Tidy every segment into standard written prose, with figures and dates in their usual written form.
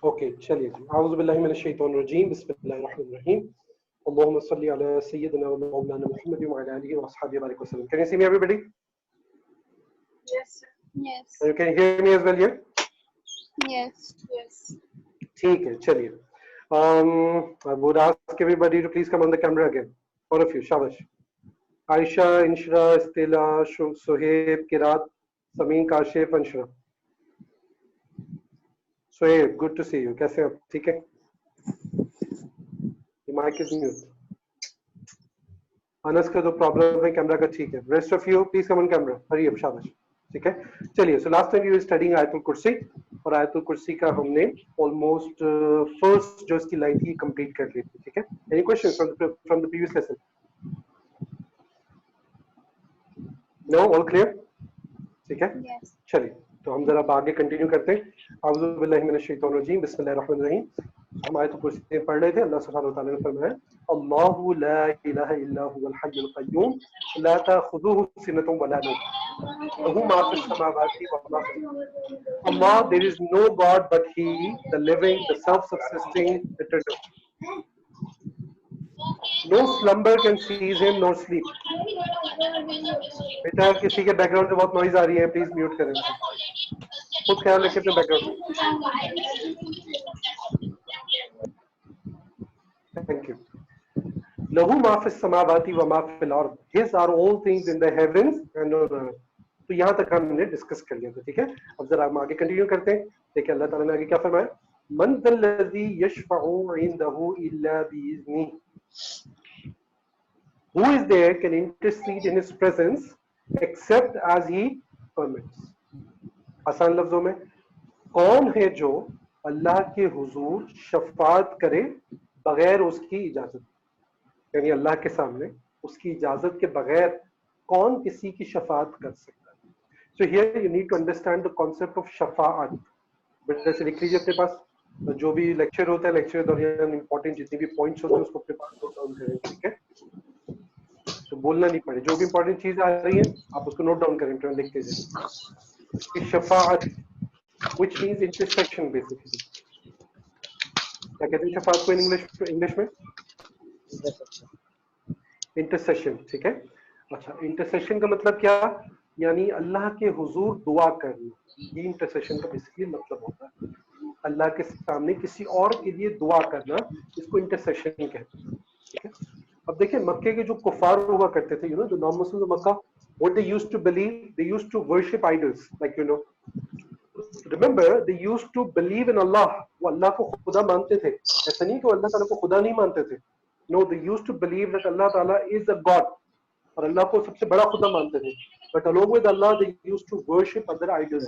Okay چلیے جی. اعوذ باللہ من الشیطان الرجیم. بسم اللہ الرحمن الرحیم. اللهم صل على سيدنا ومولانا محمد وعلى اله وصحبه وبارك وسلم. Can you see me everybody? Yes, sir. Yes. You can hear me as well here? Yes. Yes. ٹھیک ہے چلیے. I would ask everybody to please come on the camera again. All of you. شاباش. عائشہ, انشرا, استیلا, سہیب, قرات, سمین, Kashif, انشرا. Suhaib, good to see you. کیسے ہیں آپ؟ ٹھیک ہے. Mic is mute. انس کا تو پرابلم ہے کیمرہ کا. ٹھیک ہے. Rest of you please come on camera. Hurry up. شاباش. ٹھیک ہے چلیے. So last time you studying آیت الکرسی, اور آیت الکرسی کا ہم نے آلموسٹ فرسٹ جو اس کی لائن تھی کمپلیٹ کر لی تھی. ٹھیک ہے. Any question from the previous lesson? No, all clear. ٹھیک ہے Yes. چلیے. تو ہم ذرا آگے کنٹینیو کرتے ہیں. اعوذ باللہ من الشیطان الرجیم. بسم اللہ الرحمن الرحیم. ہم آیت الکرسی پڑھ رہے تھے. اللہ سبحانہ وتعالیٰ نے فرمایا اللہ لا الہ الا هو الحی القیوم لا تأخذه سنۃ ولا نوم له ما فی السماوات وما فی الارض. Allah, there is no God but He, the living, the self-subsisting, eternal. No slumber can seize him, nor sleep. بیٹا کسی کے بیک گراؤنڈ سے بہت نوائز آ رہی ہے, پلیز میوٹ کریں. خود خیال رکھیں اپنے بیک گراؤنڈ. Thank you. لہو ما فی السماوات وما فی الارض. His are all things in the heavens and on the earth. تو یہاں تک ہم نے ڈسکس کر لیا تھا. ٹھیک ہے. اب ذرا ہم آگے کنٹینیو کرتے ہیں. دیکھیں اللہ تعالیٰ نے آگے کیا فرمایا. من ذا الذی یشفع عنده الا باذنہ. Who is there can intercede in his presence except as he permits. آسان لفظوں میں, کون ہے جو اللہ کے حضور شفاعت کرے بغیر اس کی اجازت؟ یعنی اللہ کے سامنے اس کی اجازت کے بغیر کون کسی کی شفاعت کر سکتا ہے؟ So here you need to understand the concept of شفاعت. بیٹا سے لکھ لیجیے اپنے پاس. جو بھی لیکچر ہوتا ہے, لیکچر کے دوران امپورٹنٹ جتنی بھی پوائنٹس ہوتے ہیں اس کو اپنے پاس نوٹ ڈاؤن کریں. ٹھیک ہے. تو بولنا نہیں پڑے. جو بھی امپورٹنٹ چیزیں آ رہی ہیں آپ اس کو نوٹ ڈاؤن کریں, لکھتے جائیں. شفاعت which means intercession basically. کیا کہتے ہیں شفاعت کو انگلش میں؟ انٹرسیشن. ٹھیک ہے. اچھا, انٹرسیشن کا مطلب کیا؟ یعنی اللہ کے حضور دعا کرنا. یہ انٹرسیشن کا بیسیکلی مطلب ہوتا ہے. اللہ کے سامنے کسی اور کے لیے دعا کرنا, اس کو انٹرسیشن کہتے ہیں. ٹھیک ہے. اب دیکھیں مکے کے جو کفار ہوا کرتے تھے, جو نان مسلم مکہ, what they used to believe, they used to worship idols, like remember they used to believe in Allah. وہ اللہ کو خدا مانتے تھے. ایسا نہیں کہ وہ اللہ تعالیٰ کو خدا نہیں مانتے تھے. No, they used to believe that Allah Ta'ala is a God, اور اللہ کو سب سے بڑا خدا مانتے تھے. But along with Allah they used to worship other idols.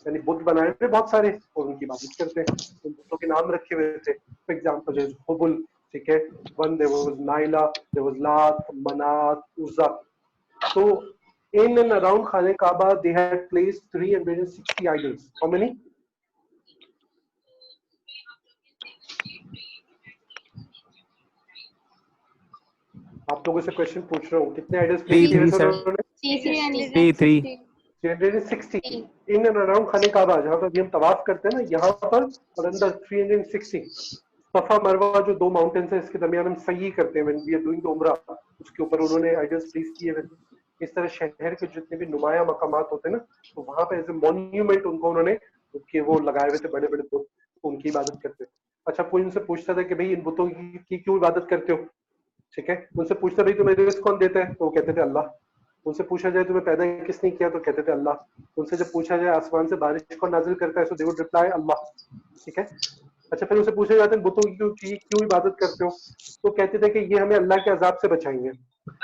یعنی بت بنائے تھے بہت سارے اور ان کی عبادت کرتے ہیں. ان بتوں کے نام رکھے ہوئے تھے. For example, there is Hubal. ٹھیک ہے. One there was Naila, there was Lat, Manat, Uzza. So in and around Khane Kaaba they had placed 360 idols. How many? آپ لوگوں سے کوشچن پوچھ رہا ہوں, کتنے آئیڈلز پلیس کیے تھے انہوں نے؟ 360 ان اینڈ اراؤنڈ خانہ کعبہ, جہاں پر بھی ہم طواف کرتے ہیں نا, یہاں پر اور اندر 360. صفا مروہ جو دو ماؤنٹینس ہیں اس کے درمیان ہم سعی کرتے ہیں when we are doing the عمرہ, اس کے اوپر انہوں نے آئیڈلز پلیس کیے ہوئے. اس طرح شہر کے جتنے بھی نمایاں مقامات ہوتے ہیں نا, تو وہاں پہ ایز اے مونیومنٹ ان کو انہوں نے وہ لگائے ہوئے تھے بڑے بڑے بت, ان کی عبادت کرتے تھے. اچھا, کوئی ان سے پوچھتا تھا کہ بھائی ان بتوں کی کیوں عبادت کرتے ہو؟ ٹھیک ہے. ان سے پوچھتا بھائی تمہیں رزق کون دیتا ہے؟ تو وہ کہتے تھے اللہ. ان سے پوچھا جائے تمہیں پیدا کس نے کیا؟ تو کہتے تھے اللہ. ان سے جب پوچھا جائے آسمان سے بارش کون نازل کرتا ہے, تو دے وڈ ریپلائی اللہ. ٹھیک ہے. اچھا, پھر ان سے پوچھا جاتا ہے بتوں کی کیوں عبادت کرتے ہو؟ تو کہتے تھے کہ یہ ہمیں اللہ کے عذاب سے بچائیں گے.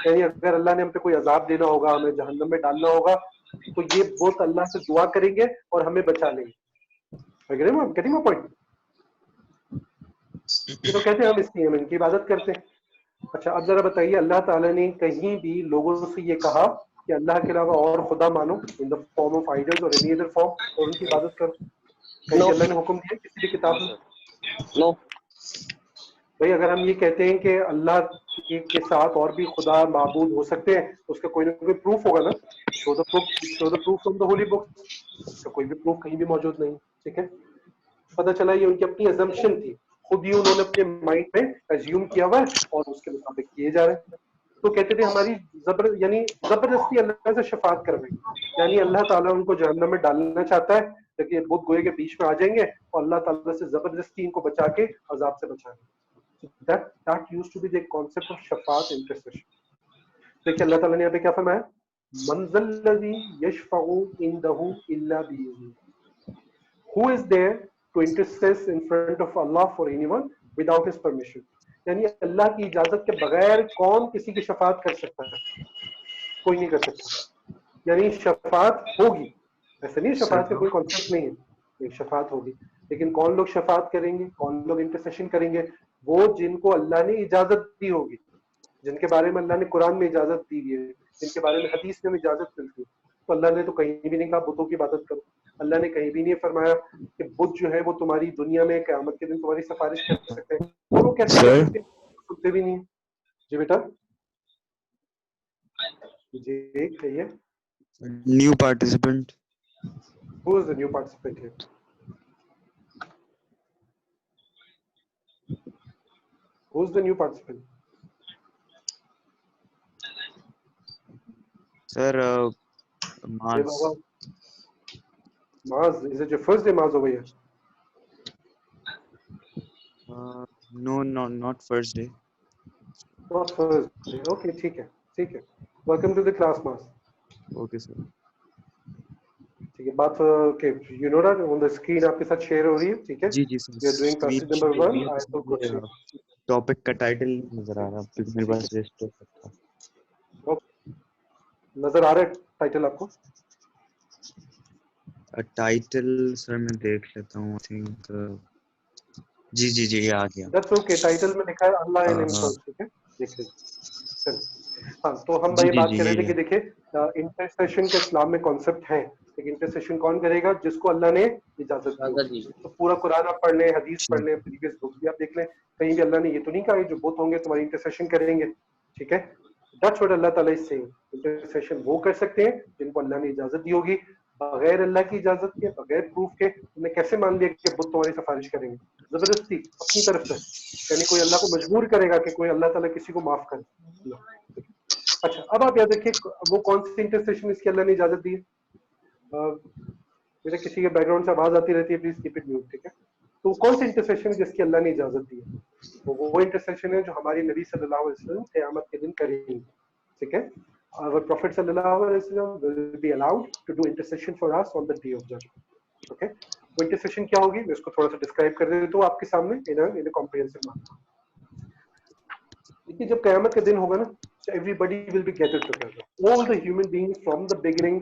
یعنی اگر اللہ نے ہم پہ کوئی عذاب دینا ہوگا, ہمیں جہنم میں ڈالنا ہوگا, تو یہ بت اللہ سے دعا کریں گے اور ہمیں بچا لیں گے. پوائنٹ تو کہتے ہیں ہم اس لیے ہم ان کی عبادت کرتے ہیں. اچھا, اب ذرا بتائیے, اللہ تعالیٰ نے کہیں بھی لوگوں سے یہ کہا کہ اللہ کے علاوہ اور خدا مانو ان دا فارم آف آئیڈلز اور اینی ادر فارم, اور ان کی عبادت کرو؟ کہیں اللہ نے حکم دیا کسی بھی کتاب میں؟ نو. بھائی اگر ہم یہ کہتے ہیں کہ اللہ کے ساتھ اور بھی خدا معبود ہو سکتے ہیں, تو اس کا کوئی نہ کوئی پروف ہوگا نا. Show the proof from the holy book. اس کا کوئی بھی پروف کہیں بھی موجود نہیں. ٹھیک ہے. پتہ چلا یہ ان کی اپنی assumption تھی, خود ہی انہوں نے اپنے مائنڈ میں assume کیا ہوا ہے اور اس کے مطابق کیے جا رہے ہیں. تو کہتے تھے ہماری یعنی زبردستی اللہ سے شفاعت کروائیں, یعنی اللہ تعالیٰ ان کو جہنم میں ڈالنا چاہتا ہے, لیکن بدھ گوئے کے بیچ میں آ جائیں گے اور اللہ تعالیٰ سے زبردستی ان کو بچا کے عذاب سے بچائیں گے. That used to be the concept of شفاعت intercession. دیکھیں اللہ تعالیٰ نے یہاں پہ کیا فرمایا, من ذا الذی یشفع عندہ الا بإذنہ, who is there to intercede in front of Allah for anyone without his permission. یعنی اللہ کی اجازت کے بغیر کون کسی کی شفاعت کر سکتا ہے؟ کوئی نہیں کر سکتا. یعنی شفاعت ہوگی, ایسا نہیں شفاعت کا کوئی کانسیپٹ نہیں ہے, شفاعت ہوگی, لیکن کون لوگ شفاعت کریں گے, کون لوگ انٹرسیشن کریں گے؟ وہ جن کو اللہ نے اجازت دی ہوگی, جن کے بارے میں اللہ نے قرآن میں اجازت دی ہے, جن کے بارے میں حدیث میں اجازت ملتی ہے. تو اللہ نے تو کہیں بھی نہیں کہا بتوں کی عبادت کرو, اللہ نے کہیں بھی نہیں فرمایا کہ بت جو ہے وہ تمہاری دنیا میں قیامت کے دن تمہاری سفارش کر سکتے ہیں, اور وہ کیسے کر سکتے ہیں, سنتے بھی نہیں. جی بیٹا جی کہیے. New participant. Who is the new participant here? Who is the new participant? Sir, Hey, Baba. Maz, is it your first day, Maz, over here? No, not first day. Not first day. Okay, ٹھیک ہے, ٹھیک ہے. Welcome to the class, Maz. Okay, sir. ٹھیک ہے, بات کہ you know that on the screen آپ کے ساتھ شیئر ہو رہی ہے, ٹھیک ہے. جی جی سر. We are doing passage number 1. I will proceed. Topic کا ٹائٹل نظر آ رہا ہے کیونکہ میرے پاس رجسٹر تھا. نظر آ رہا ہے ٹائٹل آپ کو؟ ٹائٹل سر میں دیکھ لیتا ہوں. آئی تھنک جی جی جی یہ آ گیا. That's okay. ٹائٹل میں لکھا ہے اللہ ان ہمسیلف, ٹھیک ہے, دیکھ لیجیے. ہاں, تو ہم بھائی بات کر رہے تھے کہ دیکھیں انٹرسیشن کا اسلام میں کانسیپٹ ہے, لیکن انٹرسیشن کون کرے گا؟ جس کو اللہ نے اجازت دی. تو پورا قرآن آپ پڑھ لیں, حدیث پڑھ لیں, پریویس بکس بھی آپ دیکھ لیں, کہیں بھی اللہ نے یہ تو نہیں کہا جو بت ہوں گے تمہاری انٹرسیشن کریں گے, ٹھیک ہے. دیٹس واٹ اللہ تعالیٰ از سیئنگ. انٹرسیشن وہ کر سکتے ہیں جن کو اللہ نے اجازت دی ہوگی. بغیر اللہ کی اجازت کے, بغیر پروف کے تم نے کیسے مان لیا کہ بت تمہاری سفارش کریں گے؟ زبردستی اپنی طرف سے, یعنی کوئی اللہ کو مجبور کرے گا کہ کوئی اللہ تعالیٰ کسی کو معاف کرے. اچھا, اب آپ یاد رکھیے وہ کون سی انٹرسیشن اس کی اللہ نے اجازت دی ہے. میرے کسی کے بیک گراؤنڈ سے آواز آتی رہتی ہے, پلیز کیپ اٹ میوٹ, ٹھیک ہے. تو کون سی انٹرسیشن جس کی اللہ نے اجازت دی ہے؟ وہ انٹرسیشن ہے جو ہماری نبی صلی اللہ علیہ وسلم قیامت کے دن کریں گے, ٹھیک ہے. Our Prophet صلی اللہ علیہ وسلم will be allowed to do intercession for us on the day of judgment. Okay, وہ انٹرسیشن کیا ہوگی میں اس کو تھوڑا سا ڈسکرائب کر دیتا ہوں آپ کے سامنے in a comprehensive manner. دیکھیے جب قیامت کا دن ہوگا نا, so everybody will be gathered together, all the human beings from the beginning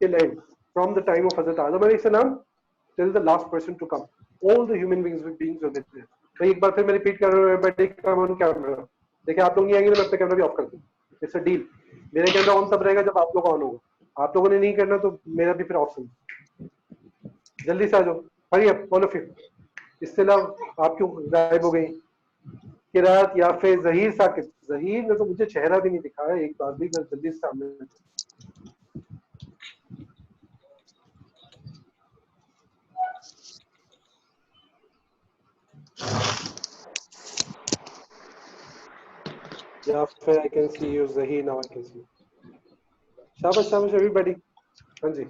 till end, from the time of Hazrat Adam alayhi salam till the last person to come, all the human beings will be there. تو ایک بار پھر میں repeat کر رہا ہوں, everybody come on camera. دیکھیں آپ لوگ نہیں آئیں گے تو میں اپنا کیمرہ بھی آف کر دوں. It's a deal. میرا کیمرہ آن تب رہے گا جب آپ لوگ آن ہوگا. آپ لوگوں نے نہیں کرنا تو میرا بھی پھر آف سن. جلدی سے آ جاؤ, ہری اپ آل آف یو. اس سے علاوہ آپ کیوں غائب ہو گئی؟ قرات یافع ظہیر ثاقب. ظہیر نے تو مجھے چہرہ بھی نہیں دکھایا ایک بار بھی, جلدی سے سامنے. یافع I can see you. Zaheer now I can see you. شاباش شاباش everybody. ہاں جی,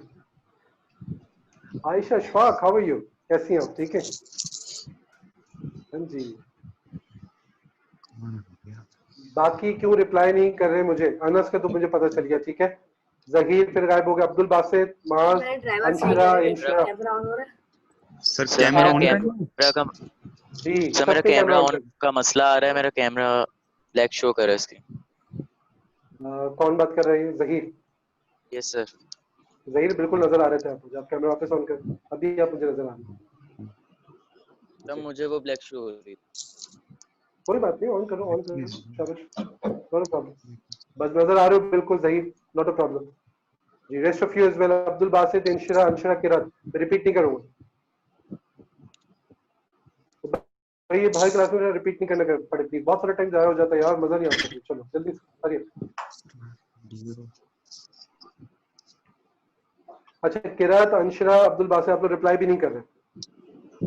عائشہ اشفاق how are you? کیسی ہیں آپ؟ ٹھیک ہے. ہاں جی, باقی کیوں رپلائی نہیں کر رہے مجھے؟ انس کا تو مجھے پتا چل گیا, ٹھیک ہے. ظہیر پھر غائب ہو گیا. عبد الباسط, معاذ, انشرا, انشرا. سر کیمرہ آن کر جی سر میرا کیمرہ آن کا مسئلہ آ رہا ہے, میرا کیمرہ بلیک شو کر رہا ہے اس کی. کون بات کر رہے ہیں؟ ظہیر. یس سر. ظہیر بالکل نظر آ رہے تھے آپ مجھے. آپ کیمرہ واپس آن کریں, ابھی آپ مجھے نظر آ رہے ہیں. تب مجھے وہ بلیک شو ہو رہی تھی. کوئی بات نہیں, آن کرو, آن کرو, شاباش, نو پرابلم. بس نظر آ رہے ہو بالکل ظہیر, ناٹ اے پرابلم. جی rest of you as well. Abdul Basit, انشرا, انشرا قرات. ریپیٹ نہیں کروں گا یہ باہر کلاس میں, ریپیٹ نہیں کرنا پڑے پلیز. بہت سارا ٹائم ضائع ہو جاتا ہے یار, مزہ نہیں آتا. چلو جلدی سے آگے. اچھا قرات, انشرا, عبد الباسط, آپ لوگ رپلائی بھی نہیں کر رہے.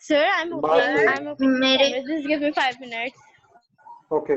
Sir, I'm okay. I'm okay. Just give me 5 minutes. Okay,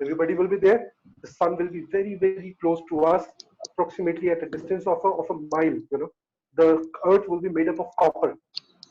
Everybody will be there. The sun will be very, very close to us, approximately at a distance of a mile. You know, the earth will be made up of copper.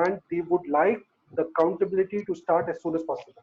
and they would like the accountability to start as soon as possible.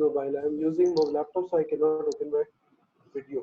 No, while I am using my laptop, so I cannot open my video.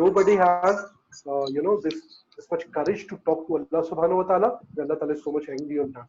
Nobody has you know this much courage to talk to Allah subhanahu wa ta'ala. Allah ta'ala is so much angry on that.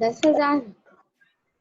10,000.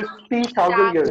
50,000 years.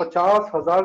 50,000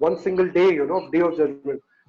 One single day, you know, day of judgment.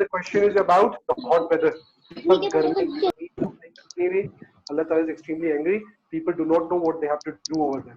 The question is about the hot weather. Allah Ta'ala is extremely angry. People do not know what they have to do over there.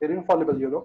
they are infallible, you know.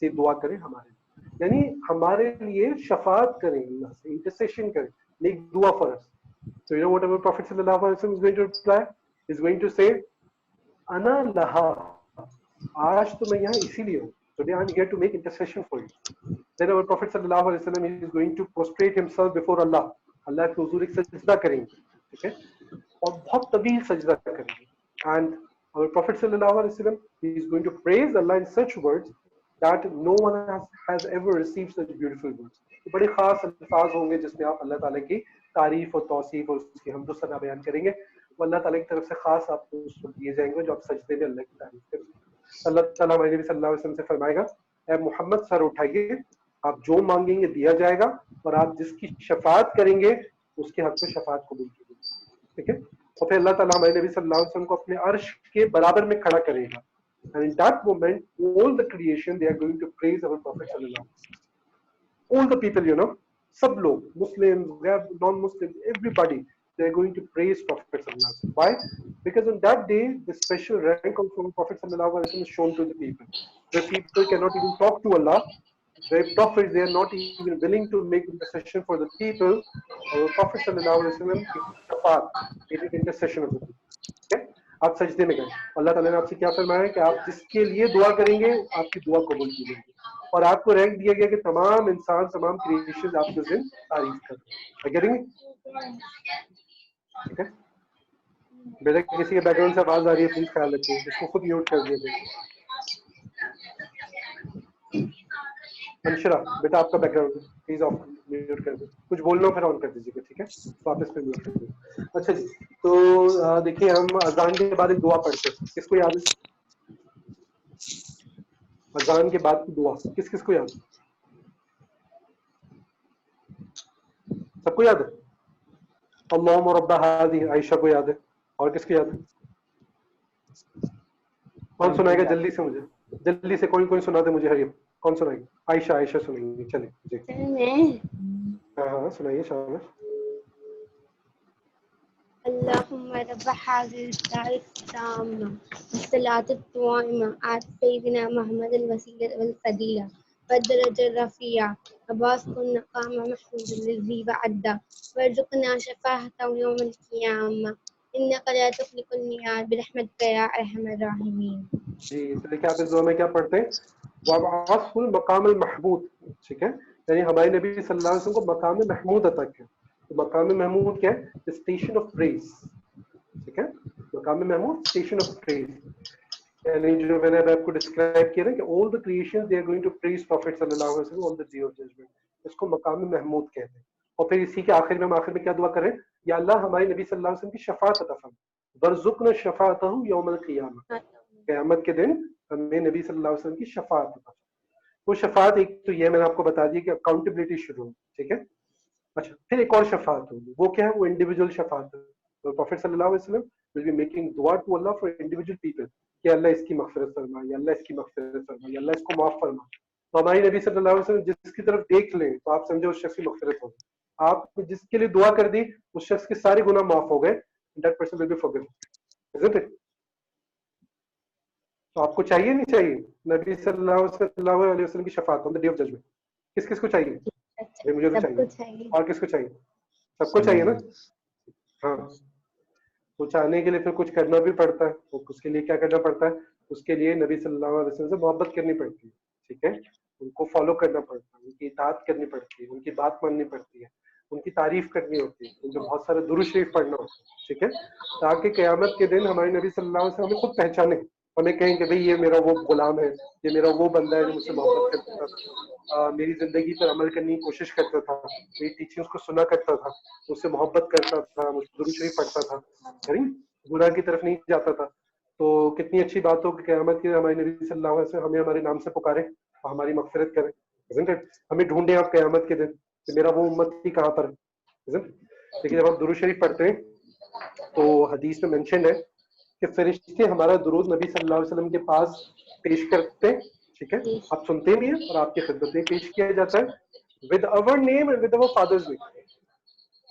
سے دعا کریں ہمارے لیے، یعنی ہمارے لیے شفاعت کریں اللہ سے، انٹرسیشن کریں، میک دعا for us. So you know what our Prophet sallallahu alaihi wasallam is going to reply? He's going to say, "Ana laha." آج تو میں یہاں اسی لیے ہوں. Today I'm here to make intercession for you. Then our Prophet sallallahu alaihi wasallam is going to prostrate himself before Allah. اللہ کے حضور ایک سجدہ کریں گے، ٹھیک ہے، اور بہت طویل سجدہ کریں گے. And our Prophet sallallahu alaihi wasallam, he is going to praise Allah in such words that no one has ever received such beautiful words. بڑے خاص الفاظ ہوں گے جس میں آپ اللہ تعالیٰ کی تعریف اور توصیف اور اس کی حمد و ثنا بیان کریں گے. وہ اللہ تعالیٰ کی طرف سے خاص آپ کو اس وقت دیے جائیں گے جو آپ سجدے میں اللہ کی تعریف کریں گے. اللہ تعالیٰ ہمارے نبی صلی اللہ علیہ وسلم سے فرمائے گا، اے محمد سر اٹھائیے، آپ جو مانگیں گے دیا جائے گا، اور آپ جس کی شفاعت کریں گے اس کے حق میں شفاعت قبول کیجیے. ٹھیک ہے. اور پھر اللہ تعالیٰ ہمارے نبی صلی اللہ علیہ وسلم کو اپنے عرش کے برابر میں کھڑا کرے گا. And in that moment, all the creation, they are going to praise our Prophet sallallahu alaihi wasallam. All the people, you know, sab log, Muslims, non-Muslims, everybody, they are going to praise Prophet sallallahu alaihi wasallam. Why? Because on that day, the special rank of Prophet sallallahu alaihi wasallam is shown to the people. The people cannot even talk to Allah. The prophets, they are not even willing to make intercession for the people. Our Prophet sallallahu alaihi wasallam is shafaat, it is intercession of the people. Okay? آپ سجدے میں گئے، اللہ تعالیٰ نے آپ سے کیا فرمایا کہ آپ جس کے لیے دعا کریں گے آپ کی دعا قبول کی جائے گی، اور آپ کو رینک دیا گیا کہ تمام انسان، تمام کریشنز آپ کے دن تعریف کر رہے ہیں. ٹھیک ہے. بیٹا کسی کے بیک گراؤنڈ سے آواز آ رہی ہے، پلیز خیال رکھیے، اس کو خود میوٹ کر دیجیے. انشرا بیٹا آپ کا back ground please of mute کر دیں، کچھ بولنا پھر آن کر دیجیے گا. ٹھیک ہے، واپس پہ میوٹ کر دیں. اچھا جی، تو دیکھیے ہم اذان کے بعد ایک دعا پڑھتے ہیں. کس کو یاد ہے اذان کے بعد کی دعا؟ کس کس کو یاد ہے؟ سب کو یاد ہے؟ اللہم رب ہذہ، عائشہ کو یاد ہے. اور کس کو یاد ہے؟ کون سنائے گا جلدی سے؟ مجھے جلدی سے کوئی سنا دے مجھے. ہری کون سنائے گا؟ عائشہ سنائیں گے. چلے جی، ہاں سنائیے. شاباش. اللهم رب هذه الدار التامة والصلاة القائمة آت سيدنا محمد الوسيلة والفضيلة والدرجة الرفيعة وبعثه المقام محمود الذي وعده وارزقنا شفاعته يوم القيامة إنك لا تخلف الميعاد برحمتك يا أرحم الراحمين. جی تو دیکھیں آپ اس دعا میں کیا پڑھتے ہیں؟ وَبَعَثْهُ الْمَقَامَ الْمَحْمُودِ. ٹھیک ہے، یعنی ہمارے نبی صلی اللہ علیہ وسلم کو مقام محمود عطا کیا. تو مقام محمود کیا ہے؟ Station of praise. ٹھیک ہے، مقام محمود اسٹیشن آف پریز، یعنی جو میں نے آپ کو ڈسکرائب کیا نا کہ all the creations they are going to praise Prophet صلی اللہ علیہ وسلم on the day of judgment. اس کو مقام محمود کہتے ہیں. اور پھر اسی کے آخر میں ہم آخر میں کیا دعا کریں؟ یا اللہ ہمارے نبی صلی اللہ علیہ وسلم کی شفاعت عطا فرما، وارزقنا شفاعتہ یوم القیامہ. قیامت کے دن ہمیں نبی صلی اللہ علیہ وسلم کی شفاعت عطا فرما. وہ شفاعت ایک تو یہ میں نے آپ کو بتا دیا کہ اکاؤنٹیبلٹی شروع ہو. ٹھیک ہے. اچھا پھر ایک اور شفاعت ہوگی، وہ کیا ہے؟ وہ انڈیویجول شفاعت ہے. پروفیٹ صلی اللہ علیہ وسلم will be making دعا to Allah for individual people کہ اللہ اس کی مغفرت فرما، یا اللہ اس کی مغفرت فرما، یا اللہ اس کو معاف فرما. تو ہماری نبی صلی اللہ علیہ وسلم جس کی طرف دیکھ لیں تو آپ سمجھو اس شخص کی مغفرت ہوگی. آپ جس کے لیے دعا کر دی اس شخص کے سارے گناہ معاف ہو گئے. that person will be forgiven, isn't it? تو آپ کو چاہیے نہیں چاہیے نبی صلی اللہ علیہ وسلم کی شفاعت on the day of judgment؟ کس کس کو چاہیے؟ مجھے تو چاہیے. اور کس کو چاہیے؟ سب کو چاہیے نا. ہاں، تو چاہنے کے لیے پھر کچھ کرنا بھی پڑتا ہے. اس کے لیے کیا کرنا پڑتا ہے؟ اس کے لیے نبی صلی اللہ علیہ وسلم سے محبت کرنی پڑتی ہے. ٹھیک ہے، ان کو فالو کرنا پڑتا ہے، ان کی اطاعت کرنی پڑتی ہے، ان کی بات ماننی پڑتی ہے، ان کی تعریف کرنی ہوتی ہے، ان کو بہت سارے درود شریف پڑھنا ہوتا ہے. ٹھیک ہے، تاکہ قیامت کے دن ہمارے نبی صلی اللہ علیہ وسلم ہمیں خود پہچانے، ہمیں کہیں کہ بھئی یہ میرا وہ غلام ہے، یہ میرا وہ بندہ ہے جو مجھ سے محبت کرتا تھا، میری زندگی پر عمل کرنے کی کوشش کرتا تھا، میری ٹیچنگز کو سنا کرتا تھا، مجھ سے محبت کرتا تھا، مجھ سے درود شریف پڑھتا تھا، گناہ کی طرف نہیں جاتا تھا. تو کتنی اچھی بات ہو کہ قیامت کے ہمارے نبی صلی اللہ علیہ وسلم ہمیں ہمارے نام سے پکارے اور ہماری مغفرت کرے. ہمیں ڈھونڈیں آپ قیامت کے دن کہ میرا وہ امت ہی کہاں پر ہے. لیکن جب آپ درود شریف پڑھتے ہیں تو حدیث میں مینشن ہے کہ فرشتے ہمارا درود نبی صلی اللہ علیہ وسلم کے پاس پیش کرتے ہیں. ٹھیک ہے، آپ سنتے بھی ہیں اور آپ کی خدمت میں پیش کیا جاتا ہے with our name and with our father's name.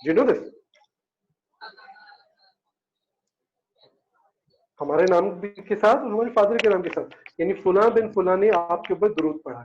Do you know this? ہمارے نام کے ساتھ اور ہمارے فادر کے نام کے ساتھ، یعنی فلاں بن فلاں نے آپ کے اوپر درود پڑھا.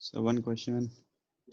So one question.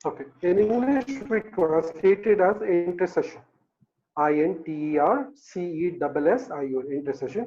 Okay, in English we translate it as intercession, INTERCESSION, intercession।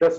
10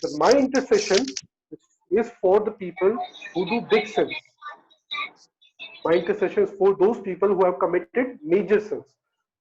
that my intercession is for the people who do big sins. My intercession is for those people who have committed major sins.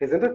Isn't it?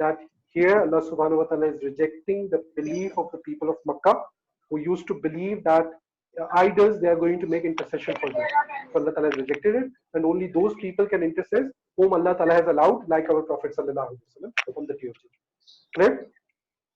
that here Allah subhanahu wa ta'ala is rejecting the belief of the people of Makkah who used to believe that idols, they are going to make intercession for them. So Allah Ta'ala has rejected it, and only those people can intercede whom Allah Ta'ala has allowed, like our Prophet Sallallahu Alaihi Wasallam, from the tree of children. Clear?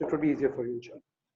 so it will be easier for you inshallah.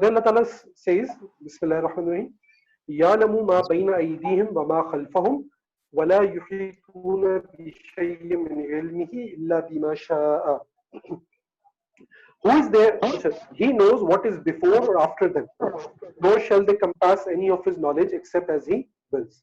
then Allah Ta'ala says, Bismillahir-Rahmanir-Rahim, ya'lamu ma bayna aydihim wa ma khalfahum wa la yuhituna bi shay'in min ilmihi illa bima sha'a. Who is there? He knows what is before or after them, nor shall they compass any of his knowledge except as he wills.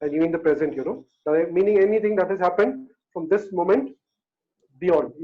and even the present, you know, meaning anything that has happened from this moment beyond,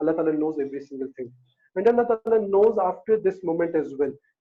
Allah Ta'ala knows every single thing, and Allah Ta'ala knows after this moment as well.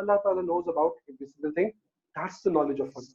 Allah Ta'ala knows about every single thing. That's the knowledge of Allah.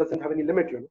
doesn't have any limit, you know.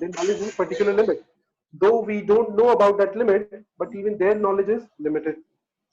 their knowledge is particular limit, though we don't know about that limit, but even their knowledge is limited,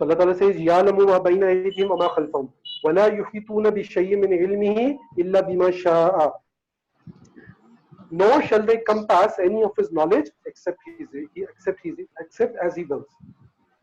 So Allah Ta'ala says, ya'lamu ma bayna aydihim wa ma khalfahum wa la yuhituna bi shay'in min ilmihi illa bima sha'a. Nor shall they compass any of his knowledge except as he wills.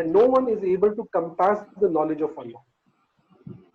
And no one is able to compass the knowledge of Allah,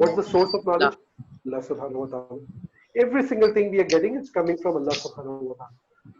What's the source of knowledge? Allah subhanahu wa ta'ala. Every single thing we are getting is coming from Allah subhanahu wa ta'ala.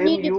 MU.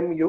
MU,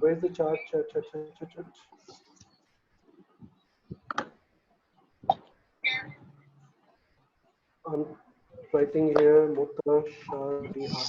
Where is the chart? I'm writing here mutashabihat.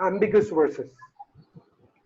ambiguous verses,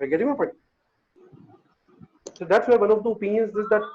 Are you getting my point? So that's why one of the opinions is that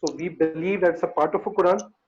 So we believe that's a part of a Quran.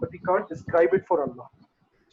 but we can't describe it for Allah.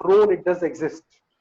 throne it does exist.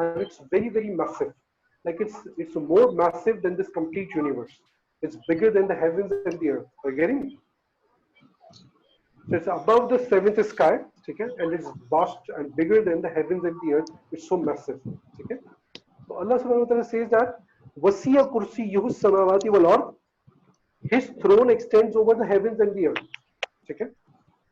And it's very very massive. Like it's more massive than this complete universe. It's bigger than the heavens and the earth. Are you getting me? So it's above the seventh sky, okay, and it's vast and bigger than the heavens and the earth. It's so massive, okay. So Allah Subhanahu wa Taala says that wasiya kursiyuhu samawati wal ard. His throne extends over the heavens and the earth, okay.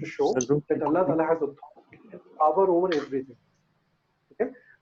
to show that Allah Taala has power over everything, okay.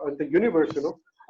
and the universe, you know,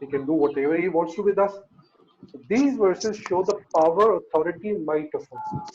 he can do whatever he wants to with us. So these verses show the power, authority, might of us,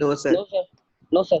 No sir. No sir.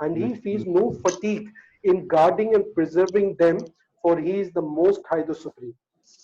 and he feels no fatigue in guarding and preserving them, for he is the most high, the supreme.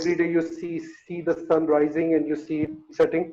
Every day you see the sun rising and you see it setting.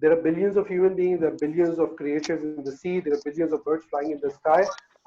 there are billions of human beings, there are billions of creatures in the sea, there are billions of birds flying in the sky.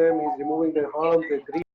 them, he is removing their harms, their grief.